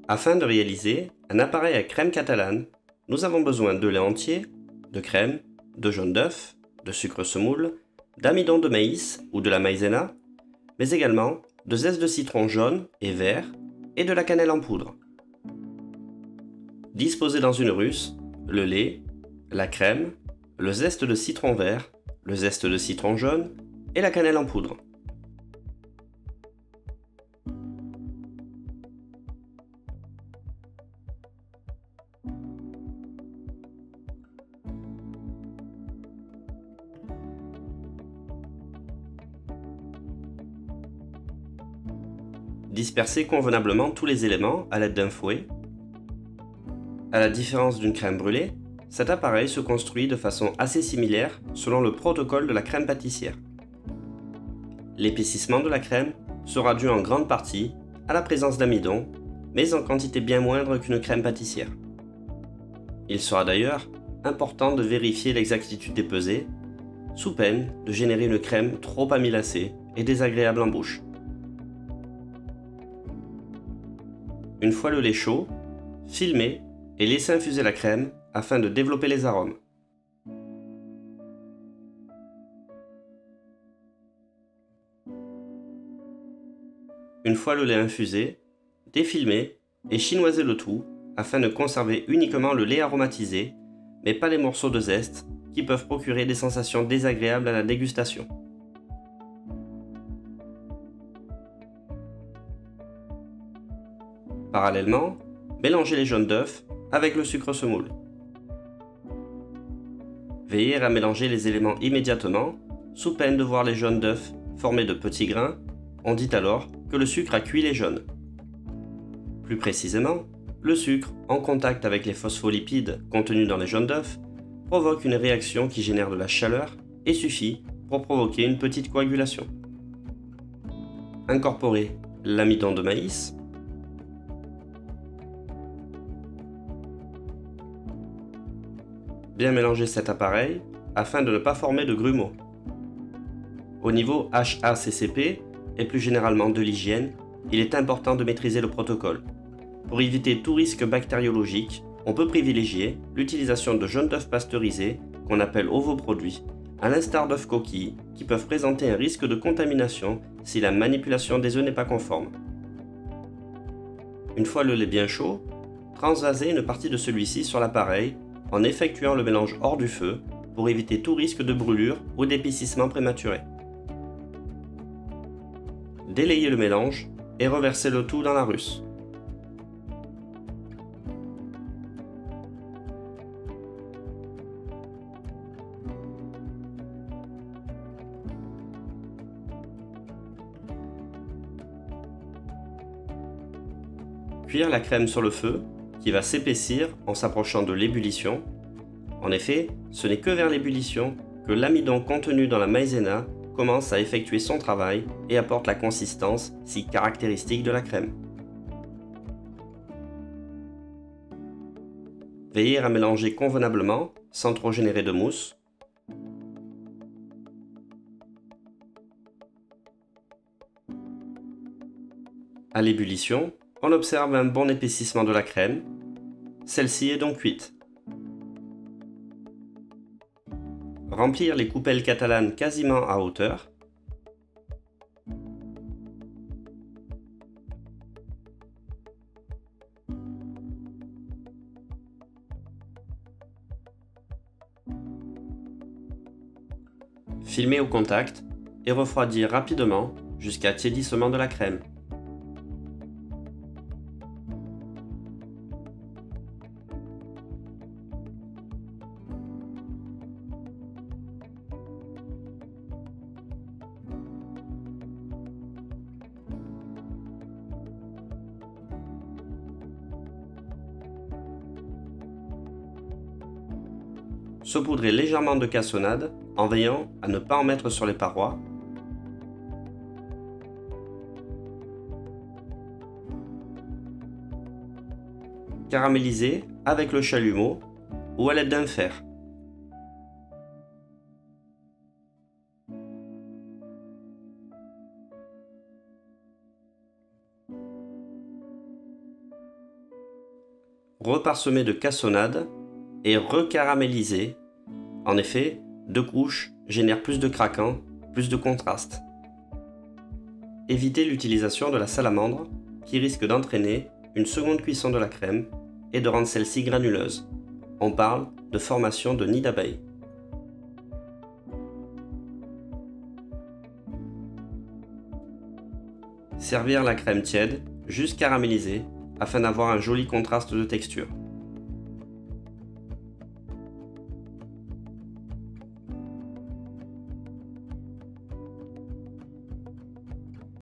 Afin de réaliser un appareil à crème catalane, nous avons besoin de lait entier, de crème, de jaune d'œuf, de sucre semoule, d'amidon de maïs ou de la maïzena, mais également de zeste de citron jaune et vert et de la cannelle en poudre. Disposez dans une russe le lait, la crème, le zeste de citron vert, le zeste de citron jaune et la cannelle en poudre. Dispersez convenablement tous les éléments à l'aide d'un fouet. À la différence d'une crème brûlée, cet appareil se construit de façon assez similaire selon le protocole de la crème pâtissière. L'épaississement de la crème sera dû en grande partie à la présence d'amidon, mais en quantité bien moindre qu'une crème pâtissière. Il sera d'ailleurs important de vérifier l'exactitude des pesées, sous peine de générer une crème trop amylacée et désagréable en bouche. Une fois le lait chaud, filmez et laissez infuser la crème afin de développer les arômes. Une fois le lait infusé, défilmez et chinoisez le tout afin de conserver uniquement le lait aromatisé, mais pas les morceaux de zeste qui peuvent procurer des sensations désagréables à la dégustation. Parallèlement, mélangez les jaunes d'œufs avec le sucre semoule. Veillez à mélanger les éléments immédiatement, sous peine de voir les jaunes d'œufs formés de petits grains. On dit alors que le sucre a cuit les jaunes. Plus précisément, le sucre, en contact avec les phospholipides contenus dans les jaunes d'œufs, provoque une réaction qui génère de la chaleur et suffit pour provoquer une petite coagulation. Incorporez l'amidon de maïs, bien mélanger cet appareil afin de ne pas former de grumeaux. Au niveau HACCP et plus généralement de l'hygiène, il est important de maîtriser le protocole. Pour éviter tout risque bactériologique, on peut privilégier l'utilisation de jaunes d'œufs pasteurisés qu'on appelle ovoproduits, à l'instar d'œufs coquilles qui peuvent présenter un risque de contamination si la manipulation des œufs n'est pas conforme. Une fois le lait bien chaud, transvasez une partie de celui-ci sur l'appareil en effectuant le mélange hors du feu pour éviter tout risque de brûlure ou d'épaississement prématuré. Délayez le mélange et reversez le tout dans la russe. Cuire la crème sur le feu, qui va s'épaissir en s'approchant de l'ébullition. En effet, ce n'est que vers l'ébullition que l'amidon contenu dans la maïzena commence à effectuer son travail et apporte la consistance si caractéristique de la crème. Veillez à mélanger convenablement sans trop générer de mousse. À l'ébullition, on observe un bon épaississement de la crème. Celle-ci est donc cuite. Remplir les coupelles catalanes quasiment à hauteur. Filmer au contact et refroidir rapidement jusqu'à tiédissement de la crème. Saupoudrer légèrement de cassonade en veillant à ne pas en mettre sur les parois. Caraméliser avec le chalumeau ou à l'aide d'un fer. reparsemer de cassonade et recaraméliser. En effet, 2 couches génèrent plus de craquant, plus de contraste. Évitez l'utilisation de la salamandre qui risque d'entraîner une seconde cuisson de la crème et de rendre celle-ci granuleuse. On parle de formation de nid d'abeille. Servir la crème tiède, juste caramélisée, afin d'avoir un joli contraste de texture.